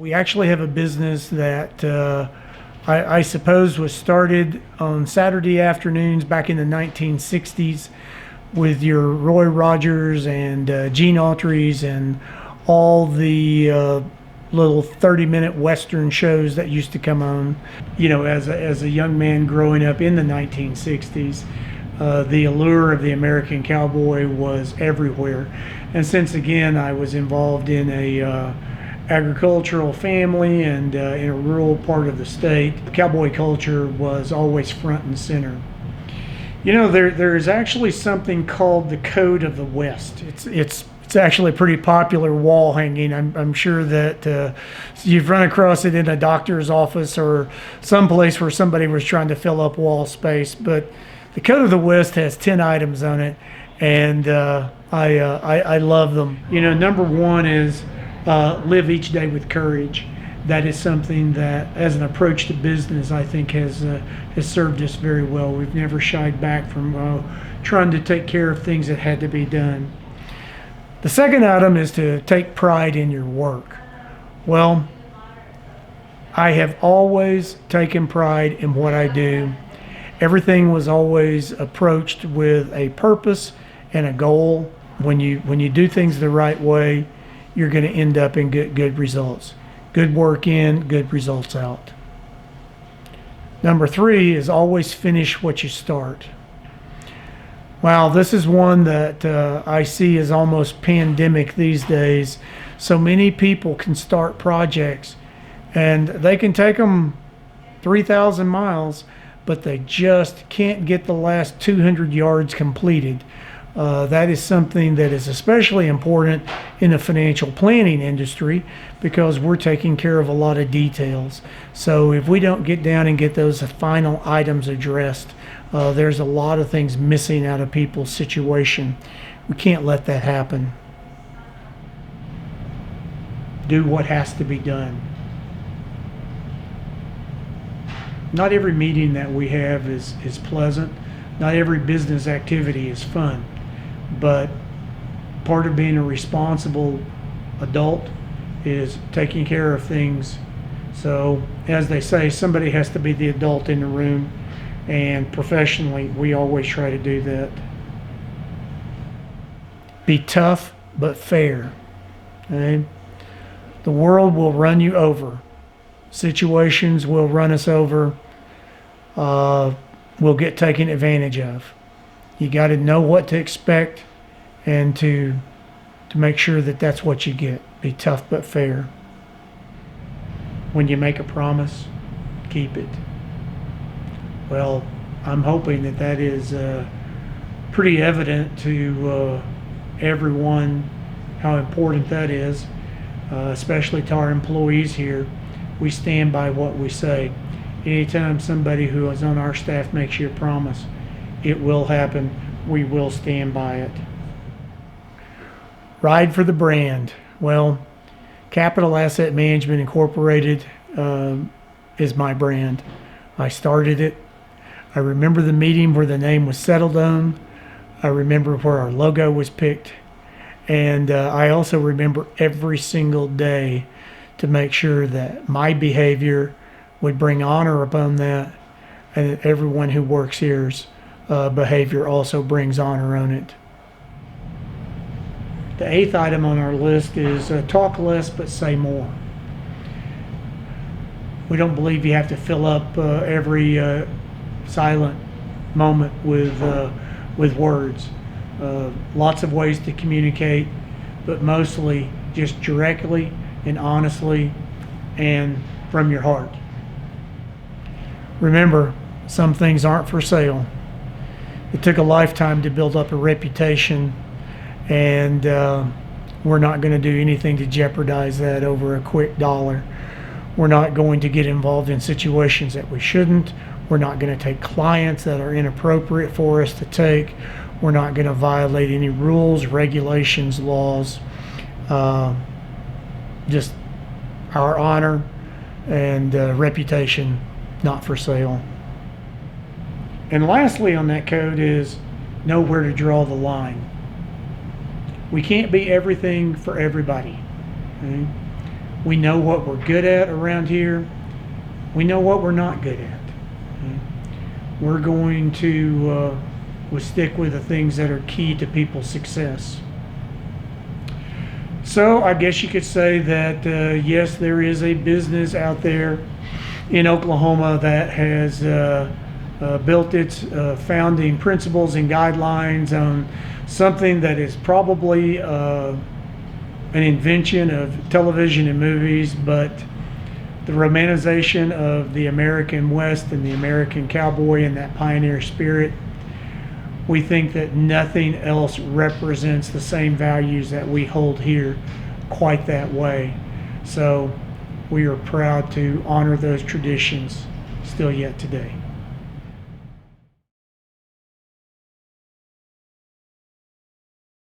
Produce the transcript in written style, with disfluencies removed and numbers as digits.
We actually have a business that I suppose was started on Saturday afternoons back in the 1960s with your Roy Rogers and Gene Autry's and all the little 30-minute Western shows that used to come on. You know, as a young man growing up in the 1960s, the allure of the American cowboy was everywhere. And since again I was involved in a agricultural family and in a rural part of the state, cowboy culture was always front and center. You know, there is actually something called the Code of the West. It's actually a pretty popular wall hanging. I'm sure that you've run across it in a doctor's office or someplace where somebody was trying to fill up wall space. But the Code of the West has 10 items on it, and I love them. You know, number one is live each day with courage. That is something that, as an approach to business, I think has served us very well. We've never shied back from trying to take care of things that had to be done. The second item is to take pride in your work. Well, I have always taken pride in what I do. Everything was always approached with a purpose and a goal. When you do things the right way, you're going to end up in good results. Good work in, good results out. Number three is always finish what you start. Wow, this is one that I see as almost pandemic these days. So many people can start projects and they can take them 3,000 miles, but they just can't get the last 200 yards completed. That is something that is especially important in the financial planning industry because we're taking care of a lot of details. So if we don't get down and get those final items addressed, there's a lot of things missing out of people's situation. We can't let that happen. Do what has to be done. Not every meeting that we have is pleasant. Not every business activity is fun. But part of being a responsible adult is taking care of things. So, as they say, somebody has to be the adult in the room, and professionally, we always try to do that. Be tough but fair. Okay? The world will run you over. Situations will run us over. We'll get taken advantage of. You got to know what to expect and to make sure that that's what you get. Be tough but fair. When you make a promise, keep it. Well, I'm hoping that that is pretty evident to everyone how important that is, especially to our employees here. We stand by what we say. Anytime somebody who is on our staff makes you a promise, it will happen. We will stand by it. Ride for the brand. Well, Capital Asset Management Incorporated is my brand. I started it. I remember the meeting where the name was settled on. I remember where our logo was picked. And I also remember every single day to make sure that my behavior would bring honor upon that, and that everyone who works here's behavior also brings honor on it. The eighth item on our list is talk less but say more. We don't believe you have to fill up every silent moment with words. Lots of ways to communicate, but mostly just directly and honestly and from your heart. Remember, some things aren't for sale. It took a lifetime to build up a reputation, and we're not going to do anything to jeopardize that over a quick dollar. We're not going to get involved in situations that we shouldn't. We're not going to take clients that are inappropriate for us to take. We're not going to violate any rules, regulations, laws. Just our honor and reputation, not for sale. And lastly on that code is know where to draw the line. We can't be everything for everybody. Okay? We know what we're good at around here. We know what we're not good at. We're going to we'll stick with the things that are key to people's success. So I guess you could say that yes, there is a business out there in Oklahoma that has built its founding principles and guidelines on something that is probably an invention of television and movies, but the romanticization of the American West and the American cowboy and that pioneer spirit, we think that nothing else represents the same values that we hold here quite that way. So we are proud to honor those traditions still yet today.